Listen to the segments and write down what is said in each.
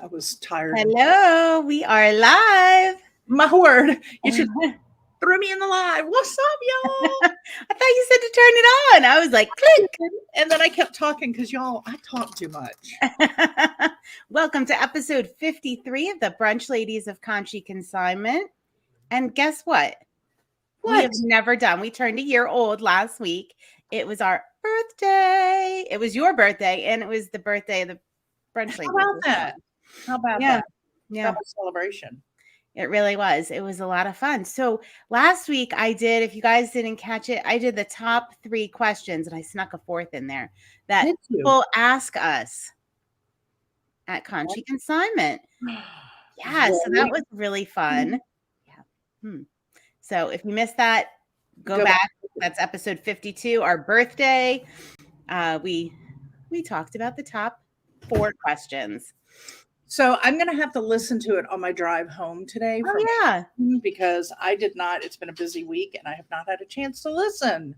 I was tired. Hello, we are live. My word, you should throw me in the live. What's up, y'all? I thought you said to turn it on. I was like, click. And then I kept talking because y'all, I talk too much. Welcome to episode 53 of the Brunch Ladies of Conshy Consignment. And guess what? We have never done. We turned a year old last week. It was our birthday. It was your birthday, and it was the birthday of the Brunch Ladies. How about that? How about that? Yeah. That was a celebration. It really was. It was a lot of fun. So last week I did, if you guys didn't catch it, I did the top 3 questions and I snuck a fourth in there that people ask us at Conshy Consignment. Yeah, so that was really fun. Yeah. So if you missed that, go back. That's episode 52, our birthday. We talked about the top 4 questions. So I'm going to have to listen to it on my drive home today. Because I did not. It's been a busy week and I have not had a chance to listen.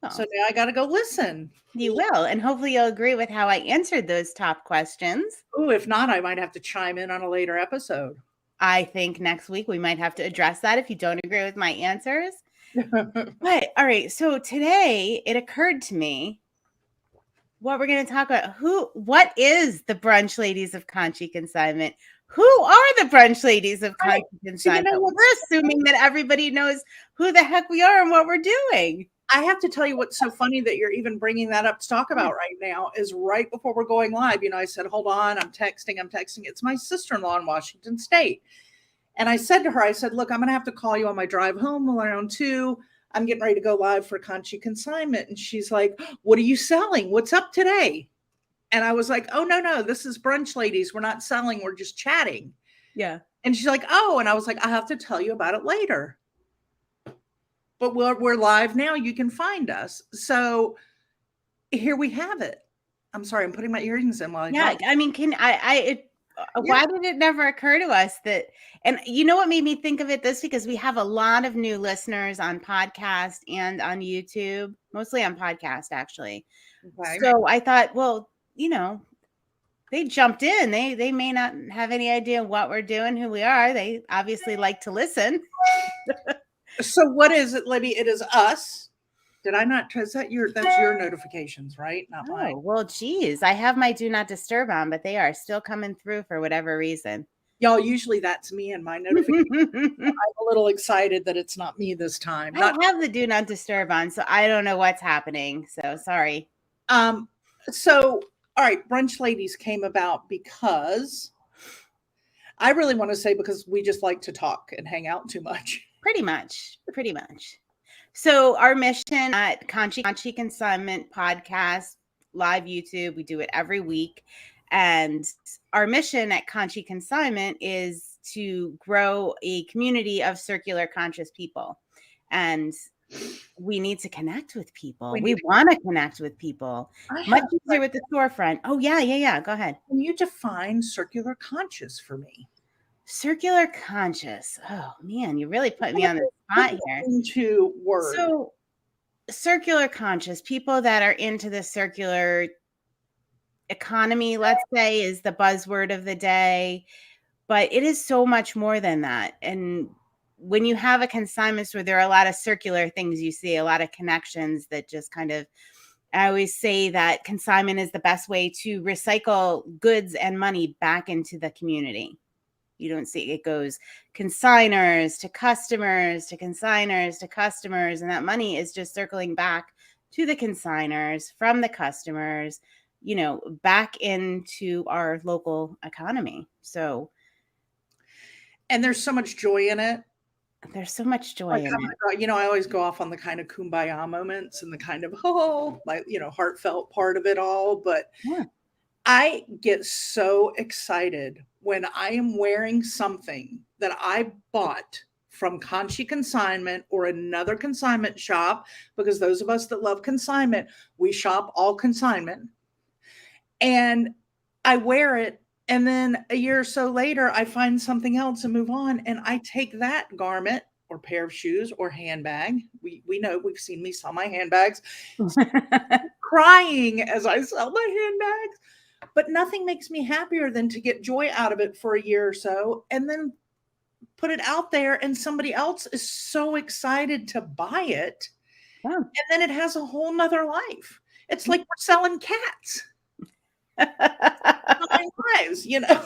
Oh. So now I got to go listen. You will. And hopefully you'll agree with how I answered those top questions. Oh, if not, I might have to chime in on a later episode. I think next week we might have to address that if you don't agree with my answers. But all right. So today it occurred to me what we're going to talk about. What is the Brunch Ladies of Conshy Consignment? Who are the Brunch Ladies of Conshy Consignment? So we're assuming that everybody knows who the heck we are and what we're doing. I have to tell you what's so funny that you're even bringing that up to talk about right now is right before we're going live. I said, hold on, I'm texting. It's my sister-in-law in Washington State. And I said to her, I said, look, I'm going to have to call you on my drive home around 2. I'm getting ready to go live for Conshy Consignment. And she's like, what are you selling? What's up today? And I was like, oh, no, this is Brunch Ladies. We're not selling. We're just chatting. Yeah. And she's like, oh, and I was like, I have to tell you about it later. But we're live now. You can find us. So here we have it. I'm sorry. I'm putting my earrings in while I talk. I mean, why did it never occur to us that, and you know what made me think of it this week is we have a lot of new listeners on podcast and on YouTube, mostly on podcast actually. Okay. So I thought, well, they jumped in. They may not have any idea what we're doing, who we are. They obviously like to listen. So what is it, Libby? It is us. Did I not? Is that that's your notifications, right? Not mine. Well, geez, I have my do not disturb on, but they are still coming through for whatever reason. Y'all, usually that's me and my notifications. I'm a little excited that it's not me this time. I have the do not disturb on, so I don't know what's happening. So sorry. So all right, Brunch Ladies came about because I really want to say because we just like to talk and hang out too much. Pretty much. So our mission at Conshy Consignment podcast, live YouTube, we do it every week. And our mission at Conshy Consignment is to grow a community of circular conscious people. And we need to connect with people. We want to connect with people. Much easier with the storefront. Oh, yeah. Go ahead. Can you define circular conscious for me? Circular conscious. Oh man, you really put me on the spot here. Into words. So circular conscious, people that are into the circular economy, let's say, is the buzzword of the day. But it is so much more than that. And when you have a consignment store, there are a lot of circular things you see, a lot of connections that just kind of, I always say that consignment is the best way to recycle goods and money back into the community. You don't see it goes consigners to customers to consigners to customers. And that money is just circling back to the consigners from the customers, back into our local economy. So. And there's so much joy in it. There's so much joy in it. I always go off on the kind of kumbaya moments and the kind of, heartfelt part of it all. But yeah. I get so excited when I am wearing something that I bought from Conshy Consignment or another consignment shop, because those of us that love consignment, we shop all consignment. And I wear it. And then a year or so later, I find something else and move on. And I take that garment or pair of shoes or handbag. We know, we've seen me sell my handbags, crying as I sell my handbags. but nothing makes me happier than to get joy out of it for a year or so and then put it out there and somebody else is so excited to buy it. Yeah. And then it has a whole nother life. It's like we're selling cats. Lives, you know.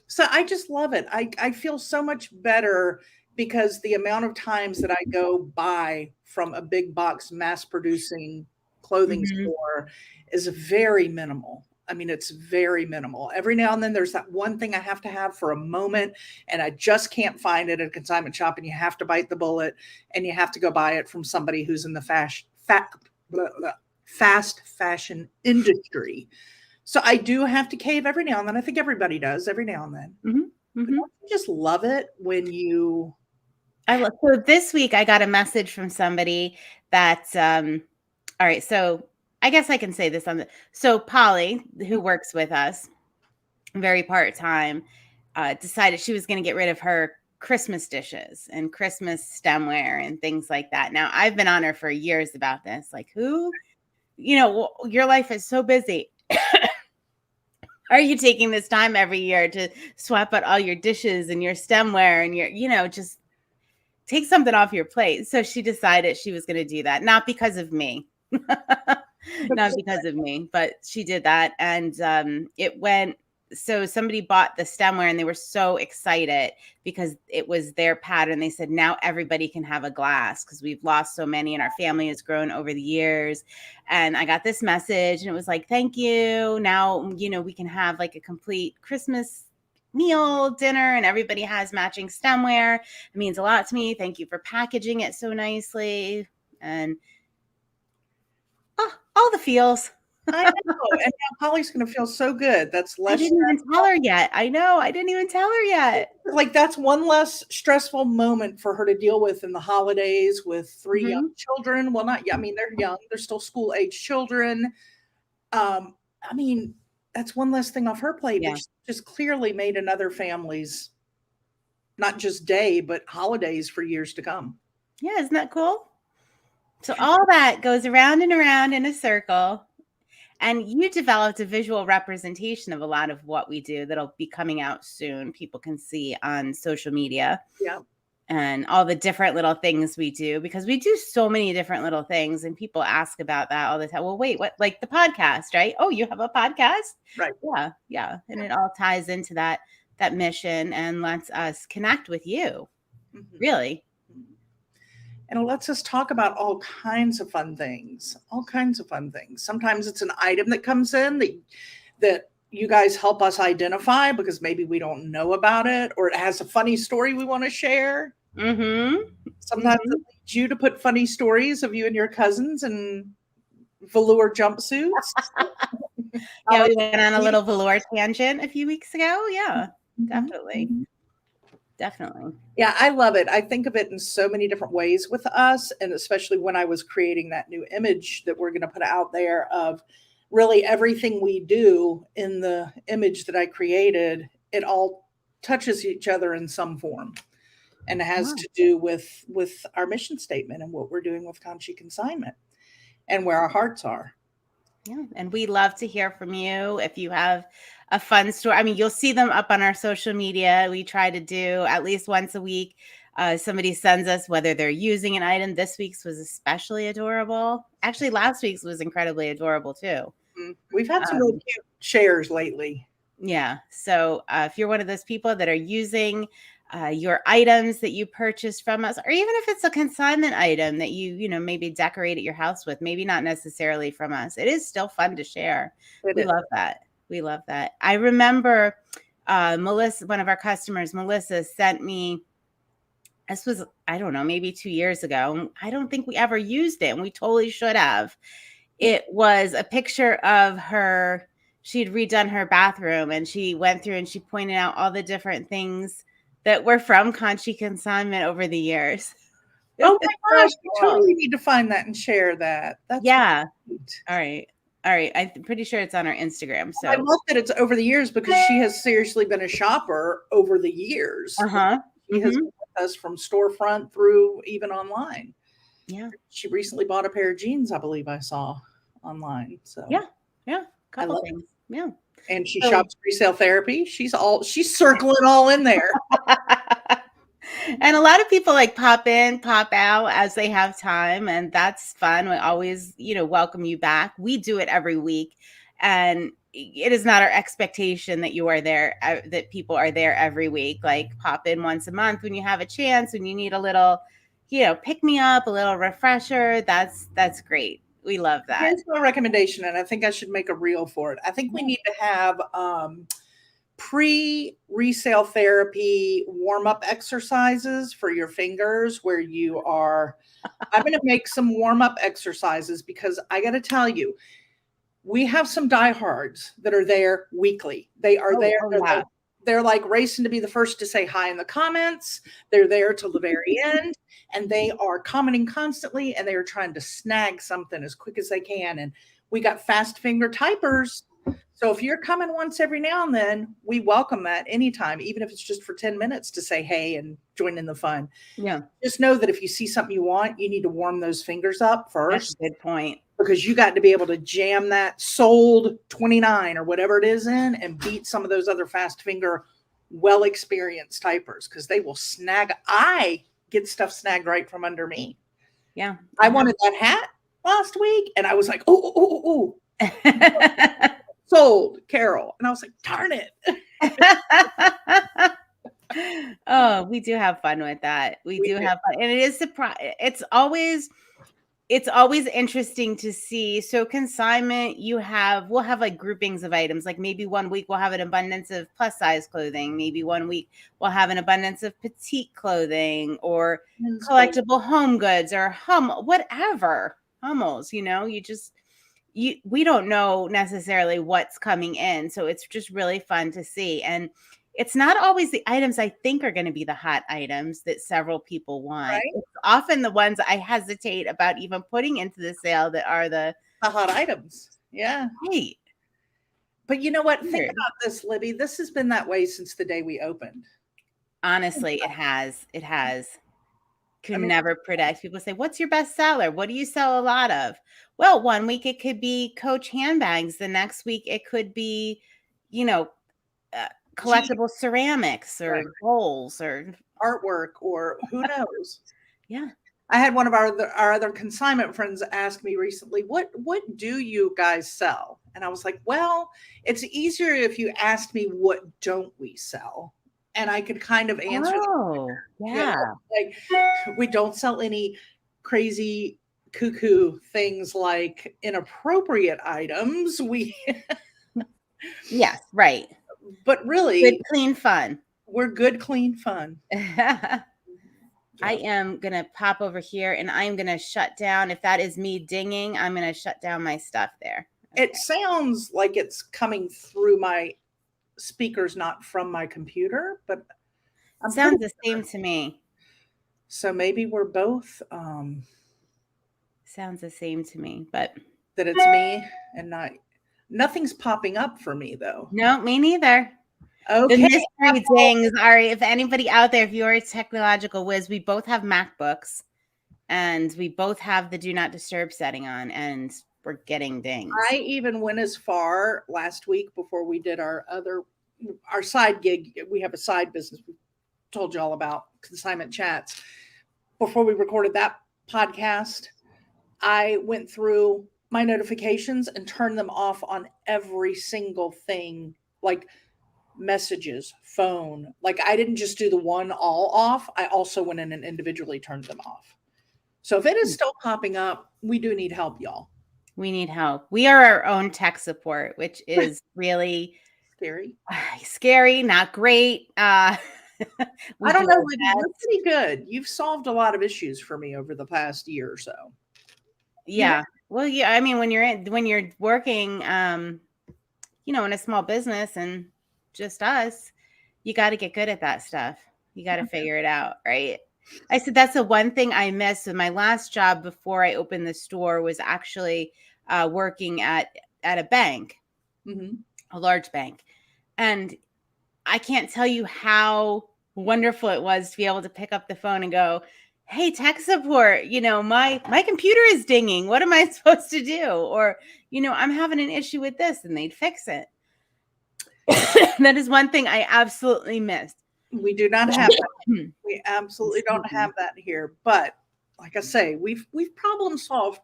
So I just love it. I feel so much better because the amount of times that I go buy from a big box mass producing clothing store is very minimal. I mean, it's very minimal. Every now and then there's that one thing I have to have for a moment and I just can't find it at a consignment shop and you have to bite the bullet and you have to go buy it from somebody who's in the fast fashion industry. So I do have to cave every now and then. I think everybody does every now and then. But don't you just love it when you. So this week I got a message from somebody that, all right, so I guess I can say this so Polly, who works with us, very part-time, decided she was going to get rid of her Christmas dishes and Christmas stemware and things like that. Now I've been on her for years about this. Like, your life is so busy. Are you taking this time every year to swap out all your dishes and your stemware and your, just take something off your plate? So she decided she was going to do that. Not because of me, not because of me, but she did that. And it went, so somebody bought the stemware and they were so excited because it was their pattern. They said, now everybody can have a glass because we've lost so many and our family has grown over the years. And I got this message and it was like, thank you. Now, we can have like a complete Christmas meal, dinner, and everybody has matching stemware. It means a lot to me. Thank you for packaging it so nicely. And all the feels. I know. And now Polly's going to feel so good. That's less. I didn't even tell her yet. I know. I didn't even tell her yet. Like that's one less stressful moment for her to deal with in the holidays with 3 young children. Well, not, I mean, they're young. They're still school age children. I mean, that's one less thing off her plate, but she just clearly made another family's, not just day, but holidays for years to come. Yeah. Isn't that cool? So all that goes around and around in a circle. And you developed a visual representation of a lot of what we do that'll be coming out soon. People can see on social media. Yeah. And all the different little things we do, because we do so many different little things and people ask about that all the time. Well, wait, what? Like the podcast, right? Oh, you have a podcast? Right. Yeah. Yeah. And it all ties into that mission and lets us connect with you. Really. And it lets us talk about all kinds of fun things, Sometimes it's an item that comes in that you guys help us identify because maybe we don't know about it, or it has a funny story we want to share. Sometimes it leads you to put funny stories of you and your cousins in velour jumpsuits. Yeah, we went on a little velour tangent a few weeks ago. Yeah, definitely. Definitely. Yeah, I love it. I think of it in so many different ways with us. And especially when I was creating that new image that we're going to put out there of really everything we do in the image that I created, it all touches each other in some form. And it has to do with our mission statement and what we're doing with Conshy Consignment and where our hearts are. Yeah. And we love to hear from you. If you have a fun story, I mean, you'll see them up on our social media. We try to do at least once a week. Somebody sends us whether they're using an item. This week's was especially adorable. Actually, last week's was incredibly adorable too. We've had some really cute shares lately. Yeah. So if you're one of those people that are using your items that you purchased from us, or even if it's a consignment item that you maybe decorate at your house with, maybe not necessarily from us, it is still fun to share. We love that. We love that. I remember Melissa, one of our customers, Melissa, sent me, this was, I don't know, maybe 2 years ago. I don't think we ever used it, and we totally should have. It was a picture of her. She'd redone her bathroom, and she went through and she pointed out all the different things that were from Conshy Consignment over the years. Oh my gosh, we totally need to find that and share that. That's great. All right. I'm pretty sure it's on our Instagram. So I love that it's over the years because she has seriously been a shopper over the years. She has been with us from storefront through even online. Yeah. She recently bought a pair of jeans, I believe I saw online. So yeah. a I couple love things. Yeah. it. And she So shops resale therapy. She's circling all in there. and a lot of people like pop in, pop out as they have time, and that's fun. We always, welcome you back. We do it every week, and it is not our expectation that you are there, that people are there every week. Like pop in once a month when you have a chance, when you need a little, pick me up, a little refresher. That's great. We love that. Here's my recommendation, and I think I should make a reel for it. I think we need to have pre-resale therapy warm-up exercises for your fingers where you are. I'm going to make some warm-up exercises because I got to tell you, we have some diehards that are there weekly. They are there. Yeah. They're like racing to be the first to say hi in the comments. They're there till the very end, and they are commenting constantly, and they are trying to snag something as quick as they can. And we got fast finger typers. So if you're coming once every now and then, we welcome that anytime, even if it's just for 10 minutes to say hey and join in the fun. Yeah. Just know that if you see something you want, you need to warm those fingers up first. That's a good point. Because you got to be able to jam that sold 29 or whatever it is in and beat some of those other fast finger, well experienced typers because they will snag. I get stuff snagged right from under me. Yeah. I wanted that hat last week and I was like, oh. Sold, Carol. And I was like, darn it. Oh, we do have fun with that. We do have fun. And it is it's always interesting to see. So consignment, we'll have like groupings of items. Like maybe one week we'll have an abundance of plus size clothing. Maybe one week we'll have an abundance of petite clothing or collectible home goods or whatever. Hummels, we don't know necessarily what's coming in. So it's just really fun to see. And it's not always the items I think are going to be the hot items that several people want. Right? It's often the ones I hesitate about even putting into the sale that are the hot items. Yeah. Right. But you know what? Think about this, Libby. This has been that way since the day we opened. Honestly, it has. It has. Never predict. People say, what's your best seller? What do you sell a lot of? Well, one week it could be Coach handbags. The next week it could be, collectible ceramics or bowls or artwork or who knows. Yeah. I had one of our other consignment friends ask me recently, what do you guys sell? And I was like, well, it's easier if you asked me what don't we sell. And I could kind of answer. Yeah. Like we don't sell any crazy cuckoo things like inappropriate items. Yes, right. But really good, clean fun. We're good, clean fun. I am going to pop over here and I'm going to shut down. If that is me dinging, I'm going to shut down my stuff there. Okay. It sounds like it's coming through my speakers, not from my computer, but it sounds the same to me. So maybe we're both sounds the same to me, but that it's me and nothing's popping up for me though. No, me neither. Okay. The mystery dings are, if anybody out there, if you're a technological whiz, we both have MacBooks and we both have the do not disturb setting on and we're getting dings. I even went as far last week before we did our side gig. We have a side business we told you all about, Consignment Chats. Before we recorded that podcast, I went through my notifications and turned them off on every single thing, like messages, phone. Like I didn't just do the one all off. I also went in and individually turned them off. So if it is still popping up, we do need help, y'all. We need help. We are our own tech support, which is really scary, not great. I don't know. It's pretty good. You've solved a lot of issues for me over the past year or so. Yeah. Well, yeah. I mean, when you're working, in a small business and just us, you got to get good at that stuff. You got to figure it out, right? I said that's the one thing I missed with my last job before I opened the store was actually working at a bank, a large bank. And I can't tell you how wonderful it was to be able to pick up the phone and go, hey, tech support, my computer is dinging. What am I supposed to do? Or, I'm having an issue with this, and they'd fix it. That is one thing I absolutely missed. We do not have that. We absolutely don't have that here. But like I say, we've problem solved.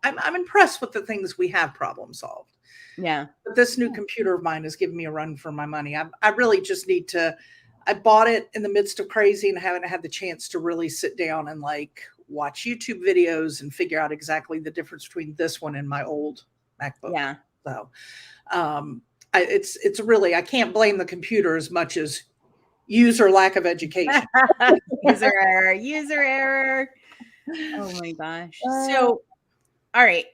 I'm impressed with the things we have problem solved. Yeah. But this new computer of mine has given me a run for my money. I really just need to. I bought it in the midst of crazy and haven't had the chance to really sit down and like watch YouTube videos and figure out exactly the difference between this one and my old MacBook. Yeah. So it's really, I can't blame the computer as much as user lack of education. User error. Oh my gosh. So, all right.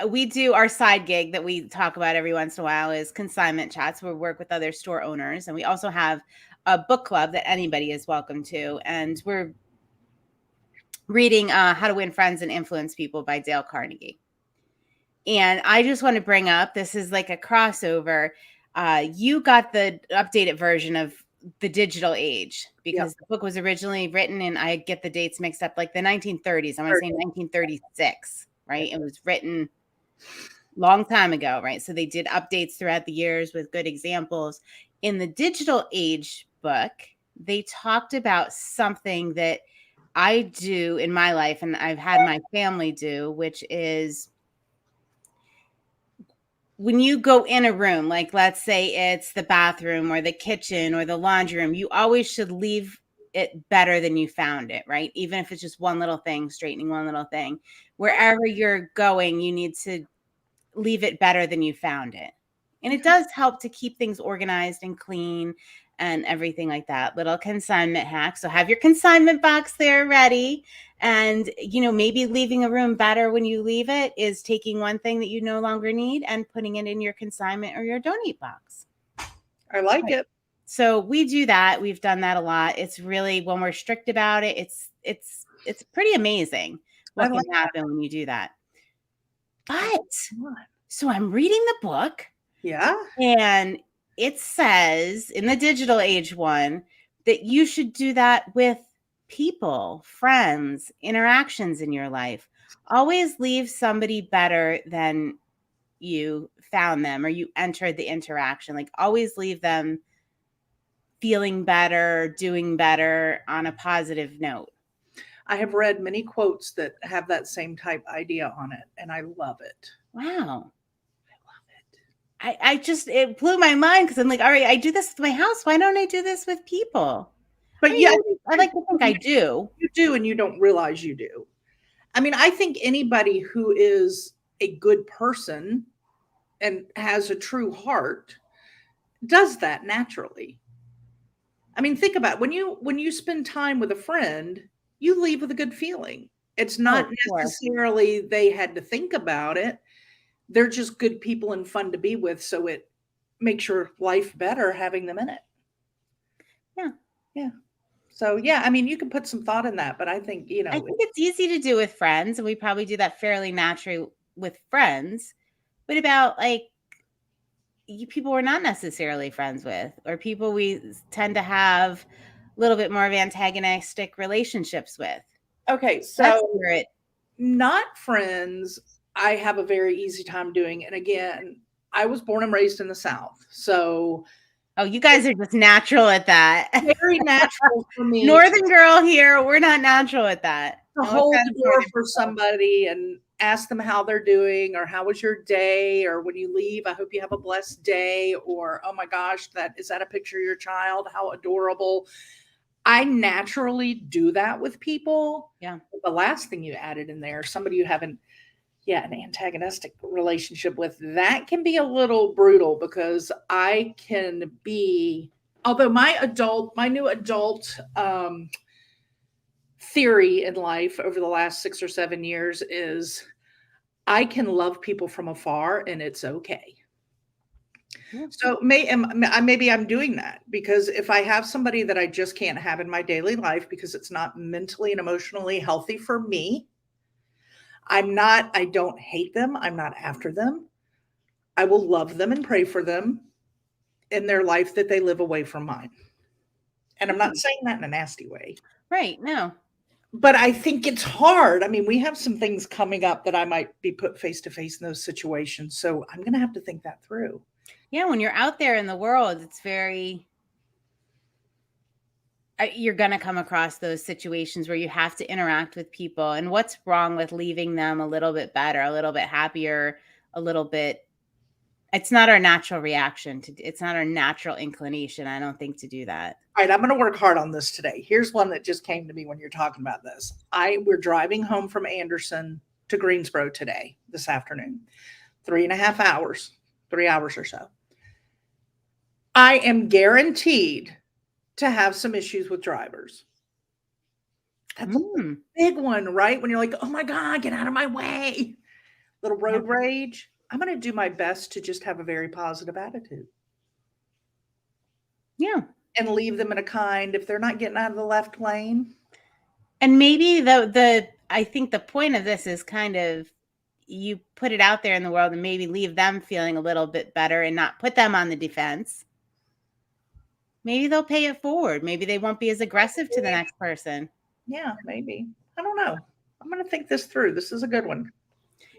We do our side gig that we talk about every once in a while is consignment chats, where we work with other store owners. And we also have a book club that anybody is welcome to. And we're reading How to Win Friends and Influence People by Dale Carnegie. And I just want to bring up, this is like a crossover. You got the updated version of The Digital Age, because the book was originally written, and I get the dates mixed up, like the 1930s. I want to say 1936, right? It was written long time ago, right? So they did updates throughout the years with good examples. In the Digital Age book, they talked about something that I do in my life, and I've had my family do, which is when you go in a room, like let's say it's the bathroom or the kitchen or the laundry room, you always should leave it better than you found it, right? Even if it's just one little thing, straightening one little thing. Wherever you're going, you need to leave it better than you found it. And it does help to keep things organized and clean and everything like that. Little consignment hack. So have your consignment box there ready. And, maybe leaving a room better when you leave it is taking one thing that you no longer need and putting it in your consignment or your donate box. I like it. So we do that. We've done that a lot. It's really, when we're strict about it, it's pretty amazing what can happen when you do that. But so I'm reading the book. Yeah. And it says in the Digital Age one that you should do that with people, friends, interactions in your life. Always leave somebody better than you found them, or you entered the interaction. Like always leave them feeling better, doing better, on a positive note. I have read many quotes that have that same type idea on it, and I love it. Wow. I just, it blew my mind, because I'm like, all right, I do this with my house. Why don't I do this with people? But I like to think I do. You do, and you don't realize you do. I mean, I think anybody who is a good person and has a true heart does that naturally. I mean, think about it. When you spend time with a friend, you leave with a good feeling. It's not necessarily they had to think about it. They're just good people and fun to be with, so it makes your life better having them in it. Yeah. So yeah, I mean, you can put some thought in that, but I think, I think it's easy to do with friends, and we probably do that fairly naturally with friends. What about like people we're not necessarily friends with, or people we tend to have a little bit more of antagonistic relationships with? Okay, so not friends, I have a very easy time doing. And again, I was born and raised in the South. So oh, you guys are just natural at that. Very natural for me. Northern girl here, we're not natural at that. To hold the door for somebody and ask them how they're doing, or how was your day, or when you leave, I hope you have a blessed day, or oh my gosh, is that a picture of your child? How adorable. I naturally do that with people. Yeah. The last thing you added in there, somebody you haven't, an antagonistic relationship with, that can be a little brutal, because I can be, although my new adult theory in life over the last 6 or 7 years is I can love people from afar and it's okay. Yeah. So maybe I'm doing that, because if I have somebody that I just can't have in my daily life because it's not mentally and emotionally healthy for me, I don't hate them. I'm not after them. I will love them and pray for them in their life that they live away from mine. And I'm not saying that in a nasty way. Right. No. but I think it's hard. I mean, we have some things coming up that I might be put face to face in those situations. So I'm going to have to think that through. Yeah, when you're out there in the world, it's very you're going to come across those situations where you have to interact with people. And what's wrong with leaving them a little bit better, a little bit happier, a little bit it's not our natural reaction to it's not our natural inclination, I don't think, to do that. All right, I'm going to work hard on this today. Here's one that just came to me when you're talking about this. We're driving home from Anderson to Greensboro today, this afternoon, 3.5 hours, 3 hours or so. I am guaranteed to have some issues with drivers. That's a big one, right? When you're like, oh my God, get out of my way. Little road rage. I'm going to do my best to just have a very positive attitude. Yeah. And leave them in a kind if they're not getting out of the left lane. And maybe I think the point of this is kind of you put it out there in the world and maybe leave them feeling a little bit better and not put them on the defense. Maybe they'll pay it forward. Maybe they won't be as aggressive to the next person. Yeah, maybe. I don't know. I'm going to think this through. This is a good one.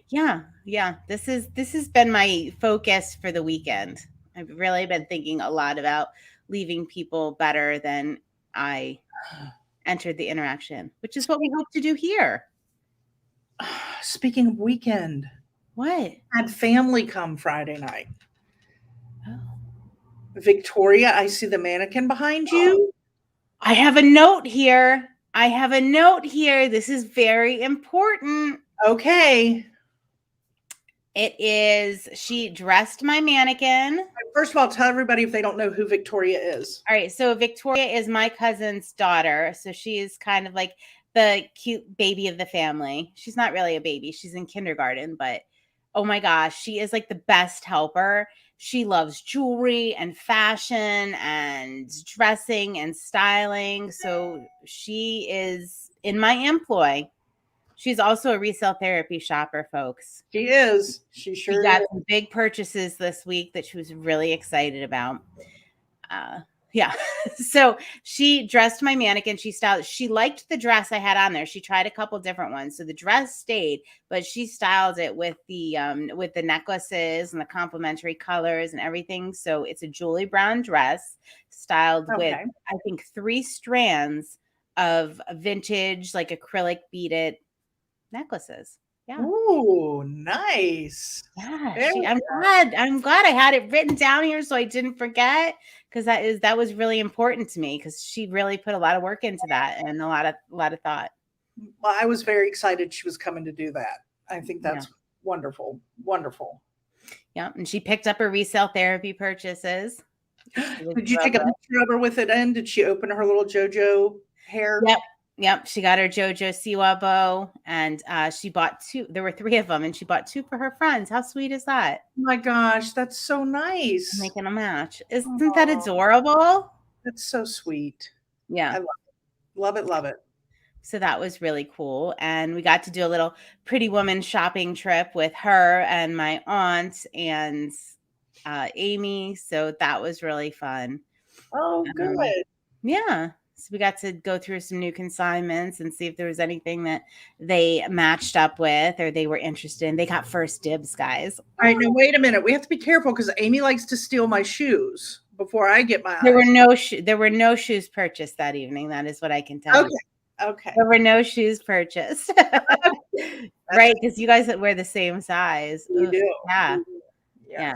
Yeah. Yeah. This has been my focus for the weekend. I've really been thinking a lot about leaving people better than I entered the interaction, which is what we hope to do here. Speaking of weekend. What? Had family come Friday night. Oh. Victoria, I see the mannequin behind you. I have a note here. This is very important. Okay. It is, she dressed my mannequin. First of all, tell everybody if they don't know who Victoria is. All right. So Victoria is my cousin's daughter. So she is kind of like the cute baby of the family. She's not really a baby. She's in kindergarten, but oh my gosh, she is like the best helper. She loves jewelry and fashion and dressing and styling. So she is in my employ. She's also a resale therapy shopper, folks. She is. She sure got some big purchases this week that she was really excited about. Yeah. So she dressed my mannequin. She styled. She liked the dress I had on there. She tried a couple different ones. So the dress stayed, but she styled it with the necklaces and the complementary colors and everything. So it's a Julie Brown dress styled with, I think, 3 strands of vintage, like acrylic beaded necklaces. Yeah. Ooh, nice. Yeah, I'm glad I had it written down here so I didn't forget, because that was really important to me, because she really put a lot of work into that and a lot of thought. Well, I was very excited she was coming to do that. I think that's wonderful. Wonderful. Yeah, and she picked up her resale therapy purchases. Did you take a picture of her with it in? Did she open her little JoJo hair? Yep. She got her JoJo Siwa bow, and she bought 2. There were 3 of them, and she bought 2 for her friends. How sweet is that? Oh my gosh, that's so nice. Making a match. Isn't that adorable? That's so sweet. Yeah. I love it. Love it. Love it. So that was really cool. And we got to do a little Pretty Woman shopping trip with her and my aunt and Amy. So that was really fun. Oh, good. Yeah. So we got to go through some new consignments and see if there was anything that they matched up with or they were interested in. They got first dibs, guys. All right, now wait a minute. We have to be careful because Amy likes to steal my shoes before I get my. There were no shoes purchased that evening. That is what I can tell you. Okay. There were no shoes purchased. Right, because you guys wear the same size. You do. Yeah.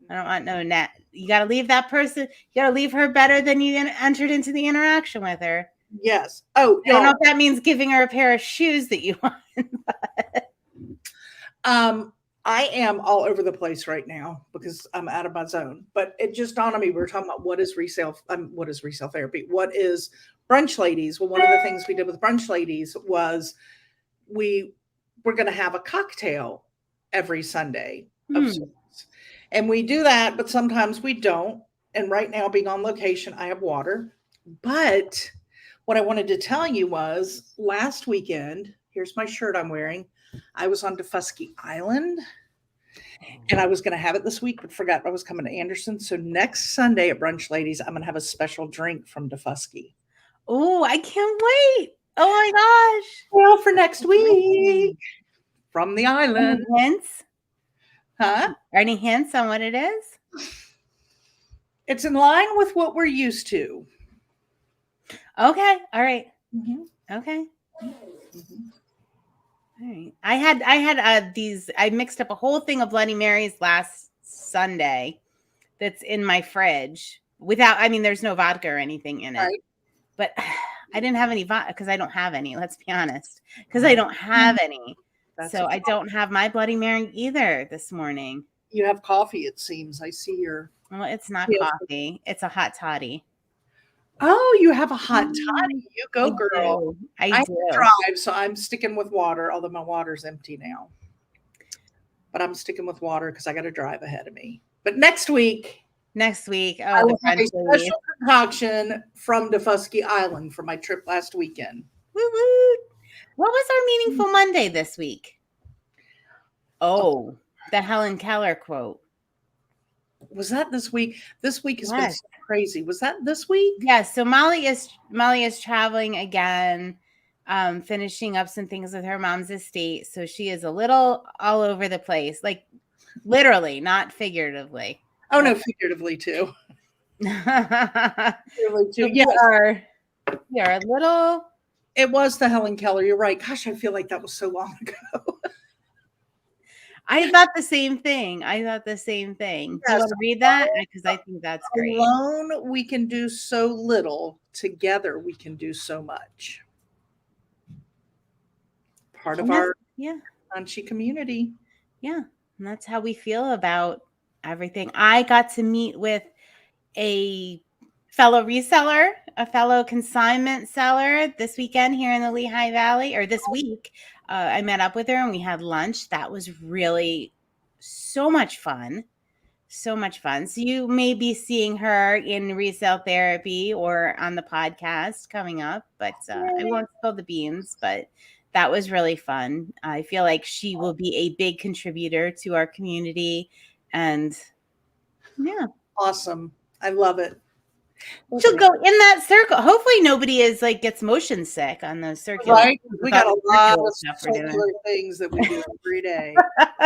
I don't want no net. You got to leave that person. You got to leave her better than you entered into the interaction with her. Yes. Oh, I don't know if that means giving her a pair of shoes that you want. I am all over the place right now because I'm out of my zone. But it just dawned on me. We were talking about what is resale therapy? What is Brunch Ladies? Well, one of the things we did with Brunch Ladies was we were going to have a cocktail every Sunday of sorts. And we do that, but sometimes we don't. And right now, being on location, I have water. But what I wanted to tell you was last weekend, here's my shirt I'm wearing. I was on Defusky Island and I was going to have it this week, but forgot I was coming to Anderson. So next Sunday at Brunch Ladies, I'm going to have a special drink from Defusky. Oh, I can't wait. Oh my gosh. Well, for next week from the island. Any hints? Huh? Any hints on what it is? It's in line with what we're used to. Okay. All right. Mm-hmm. Okay. Mm-hmm. All right. I had I mixed up a whole thing of Bloody Marys last Sunday that's in my fridge without, I mean, there's no vodka or anything in it. Right. But I didn't have any vodka because I don't have any, let's be honest. Because I don't have any. So I don't have my Bloody Mary either this morning. You have coffee, it seems. I see your. Well, it's not coffee. It's a hot toddy. Oh, you have a hot toddy. You go, girl. I do. Drive, so I'm sticking with water, although my water's empty now. But I'm sticking with water because I got to drive ahead of me. But next week. I will have a special concoction from Defusky Island for my trip last weekend. Woo-woo. What was our meaningful Monday this week? Oh, the Helen Keller quote. Was that this week? This week has been so crazy. Was that this week? Yes. So Molly is traveling again, finishing up some things with her mom's estate. So she is a little all over the place, like literally, not figuratively. Oh no, figuratively too. Figuratively too. Yes. We are a little. It was the Helen Keller. You're right. Gosh, I feel like that was so long ago. I thought the same thing. Do you want to read that? Because I think that's great. Alone, we can do so little. Together, we can do so much. Part of our Conshy community. Yeah. And that's how we feel about everything. I got to meet with a fellow reseller, a fellow consignment seller this weekend here in the Lehigh Valley, or this week. I met up with her and we had lunch. That was really so much fun. So much fun. So you may be seeing her in resale therapy or on the podcast coming up, but I won't spill the beans, but that was really fun. I feel like she will be a big contributor to our community. And yeah. Awesome. I love it. She'll go in that circle. Hopefully nobody gets motion sick on those circular. Right? We got a lot of circular things that we do every day.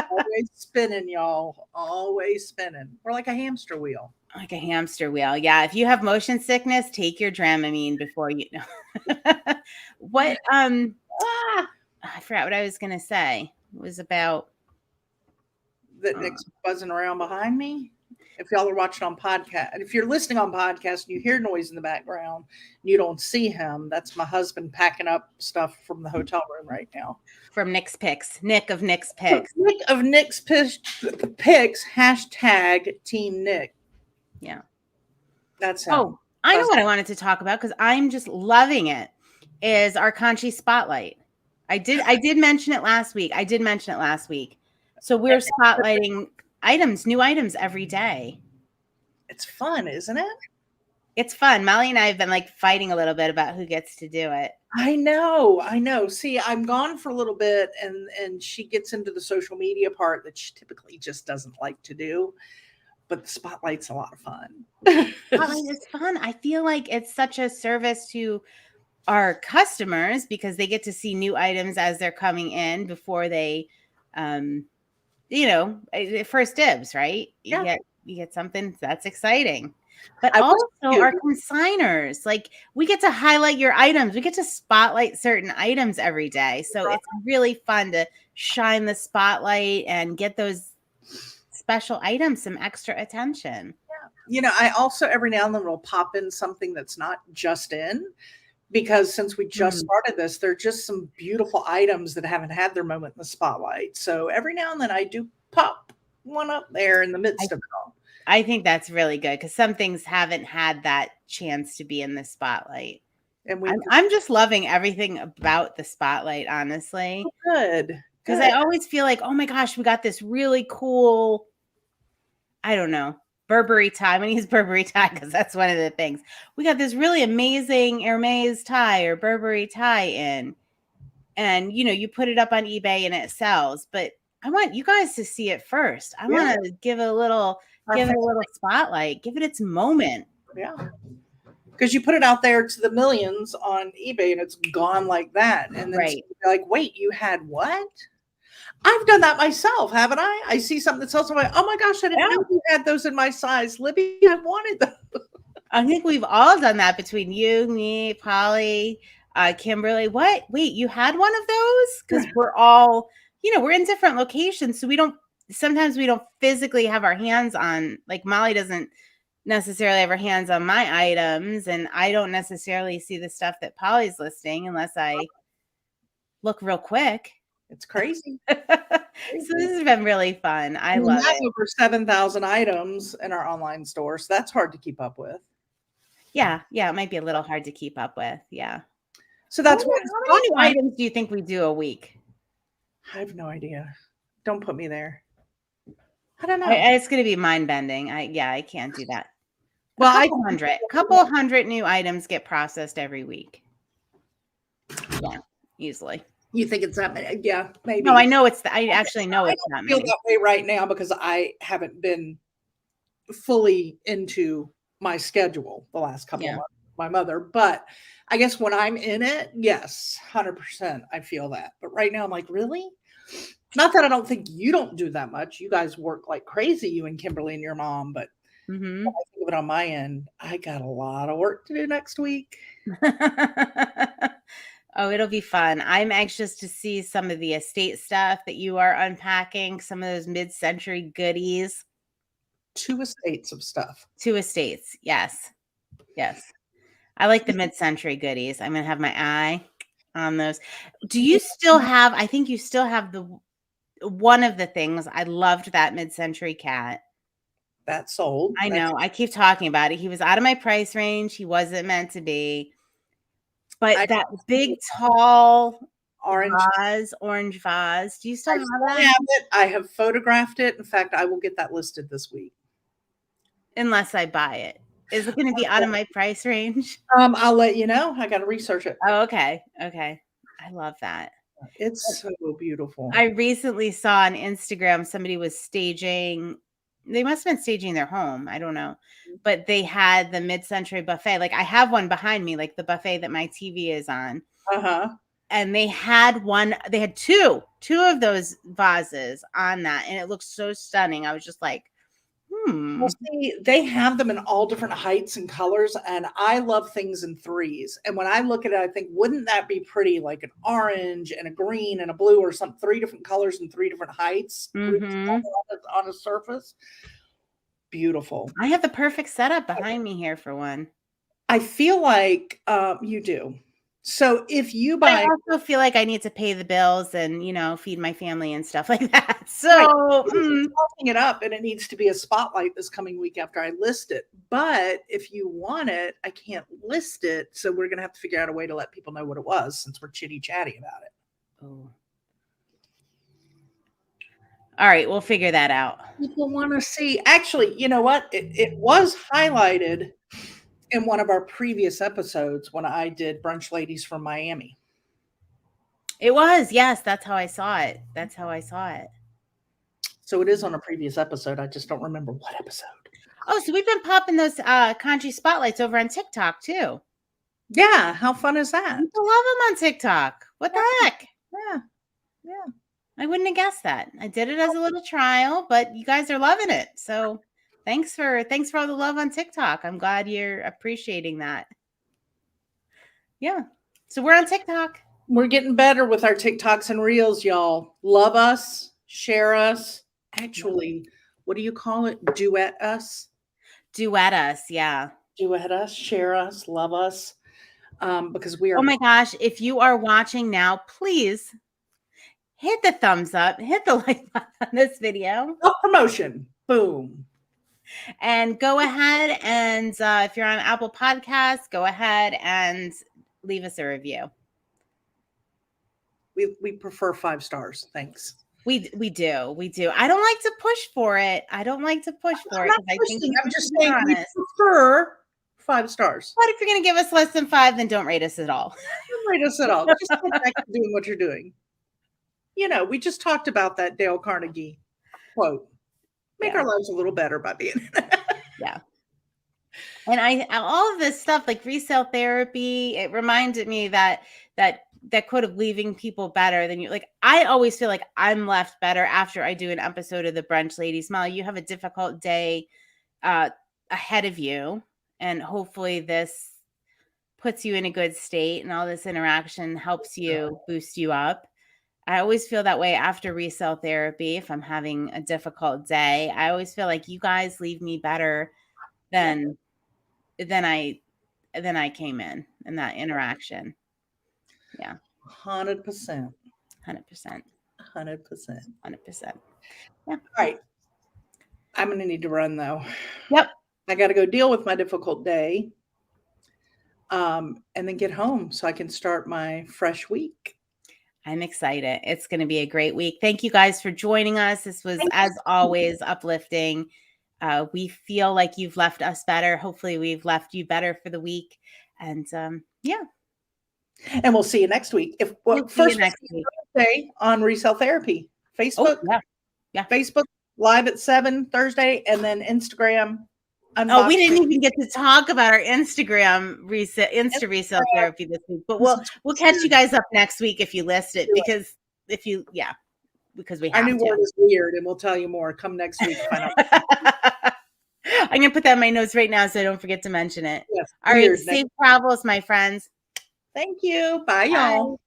Always spinning, y'all. Always spinning. We're like a hamster wheel. Like a hamster wheel. Yeah. If you have motion sickness, take your Dramamine before you know. What I forgot what I was gonna say. It was about that Nick's buzzing around behind me. If y'all are watching on podcast, and if you're listening on podcast and you hear noise in the background and you don't see him, that's my husband packing up stuff from the hotel room right now. From Nick's Picks. Nick of Nick's Picks. Nick of Nick's Picks, hashtag Team Nick. Yeah. That's him. Oh, I know what I wanted to talk about because I'm just loving it, is our Conshy Spotlight. I did mention it last week. So we're spotlighting new items every day. It's fun, isn't it? It's fun. Molly and I have been fighting a little bit about who gets to do it. I know. See, I'm gone for a little bit and she gets into the social media part that she typically just doesn't like to do. But the spotlight's a lot of fun. Spotlight is fun. I feel like it's such a service to our customers because they get to see new items as they're coming in before they first dibs, right? You get something that's exciting. But also our consigners, we get to highlight your items. We get to spotlight certain items every day. So it's really fun to shine the spotlight and get those special items some extra attention. Yeah. I also every now and then will pop in something that's not just in, because since we just started this, there are just some beautiful items that haven't had their moment in the spotlight. So every now and then I do pop one up there in the midst of it all. I think that's really good because some things haven't had that chance to be in the spotlight. And I'm just loving everything about the spotlight, honestly. Good. Because I always feel like, oh my gosh, we got this really cool, I don't know, Burberry tie. I'm going to use Burberry tie because that's one of the things. We got this really amazing Hermes tie or Burberry tie in. And, you put it up on eBay and it sells. But I want you guys to see it first. I want to give it a little spotlight. Give it its moment. Yeah. because you put it out there to the millions on eBay and it's gone like that. And then Right. you're like, wait, you had what? I've done that myself, haven't I? I see something that sells, I'm like, oh my gosh, I didn't know you had those in my size. Libby, I wanted them. I think we've all done that between you, me, Polly, Kimberly. What? Wait, you had one of those? Because we're all, we're in different locations. So sometimes we don't physically have our hands on, like Molly doesn't necessarily have her hands on my items. And I don't necessarily see the stuff that Polly's listing unless I look real quick. It's crazy. So this has been really fun. I love it. Over 7,000 items in our online store, so that's hard to keep up with. Yeah, it might be a little hard to keep up with. Yeah. So that's how many new items do you think we do a week? I have no idea. Don't put me there. I don't know. It's going to be mind bending. I can't do that. Well, a couple hundred new items get processed every week. Yeah, easily. You think it's that many? Yeah, maybe. No, I know I actually know it's not many. I feel that way right now because I haven't been fully into my schedule the last couple of months with my mother. But I guess when I'm in it, yes, 100%, I feel that. But right now I'm like, really? Not that I don't think you don't do that much. You guys work like crazy, you and Kimberly and your mom. But I think of it on my end, I got a lot of work to do next week. Oh, it'll be fun. I'm anxious to see some of the estate stuff that you are unpacking, some of those mid-century goodies. 2 estates of stuff. 2 estates. Yes. I like the mid-century goodies. I'm going to have my eye on those. Do you still have, I think you still have one of the things. I loved that mid-century cat. That sold. I know. I keep talking about it. He was out of my price range. He wasn't meant to be. But that big, tall orange vase. Do you still have that? I have it. I have photographed it. In fact, I will get that listed this week. Unless I buy it. Is it going to be out of my price range? I'll let you know. I got to research it. Oh, okay. I love that. It's so beautiful. I recently saw on Instagram somebody was staging. They must have been staging their home. I don't know. But they had the mid-century buffet. Like I have one behind me, like the buffet that my TV is on. And they had two of those vases on that. And it looks so stunning. I was just like, Well, see, they have them in all different heights and colors. And I love things in threes. And when I look at it, I think, wouldn't that be pretty? Like an orange and a green and a blue or some 3 different colors and 3 different heights on a surface. Beautiful. I have the perfect setup behind me here for one. I feel like you do. So if you buy, I also feel like I need to pay the bills and, feed my family and stuff like that. So talking it up, and it needs to be a spotlight this coming week after I list it. But if you want it, I can't list it. So we're going to have to figure out a way to let people know what it was since we're chitty chatty about it. Oh. All right. We'll figure that out. People want to see. Actually, you know what? It was highlighted in one of our previous episodes when I did Brunch Ladies from Miami. It was. Yes. That's how I saw it. So it is on a previous episode. I just don't remember what episode. Oh, so we've been popping those Conshy spotlights over on TikTok too. Yeah. How fun is that? People love them on TikTok. What the heck? Yeah. I wouldn't have guessed that. I did it as a little trial, but you guys are loving it. So thanks for all the love on TikTok. I'm glad you're appreciating that. Yeah. So we're on TikTok. We're getting better with our TikToks and Reels, y'all. Love us, share us. Actually, what do you call it? Duet us? Duet us, yeah. Duet us, share us, love us. Because we are. Oh my gosh. If you are watching now, please hit the thumbs up, hit the like button on this video. Promotion. Boom. And go ahead and if you're on Apple Podcasts, go ahead and leave us a review. We prefer 5 stars. Thanks. We do. I don't like to push for it. I think I'm just saying we prefer 5 stars. But if you're going to give us less than 5, then don't rate us at all. Don't rate us at all. Just get back to doing what you're doing. We just talked about that Dale Carnegie quote. Make our lives a little better by being. Yeah. And all of this stuff like resale therapy, it reminded me that quote of leaving people better than you. Like, I always feel like I'm left better after I do an episode of the Brunch Ladies. Molly, you have a difficult day ahead of you, and hopefully this puts you in a good state, and all this interaction helps you boost you up. I always feel that way after resale therapy. If I'm having a difficult day, I always feel like you guys leave me better than than I came in that interaction. Yeah. 100%. 100%. 100%. 100%. Yeah. All right. I'm going to need to run though. Yep. I got to go deal with my difficult day. And then get home so I can start my fresh week. I'm excited. It's going to be a great week. Thank you guys for joining us. This was, as always, uplifting. We feel like you've left us better. Hopefully we've left you better for the week. And yeah. And we'll see you next week. We'll see you next week. Thursday on Resale Therapy. Facebook. Oh, yeah. Facebook live at 7 Thursday, and then Instagram. Oh, we didn't even get to talk about our Instagram resale therapy this week, but we'll catch you guys up next week if you list it, because because we have our new word is weird, and we'll tell you more. Come next week. I'm gonna put that in my notes right now so I don't forget to mention it. Yes, all right, safe travels, my friends. Thank you. Bye, y'all.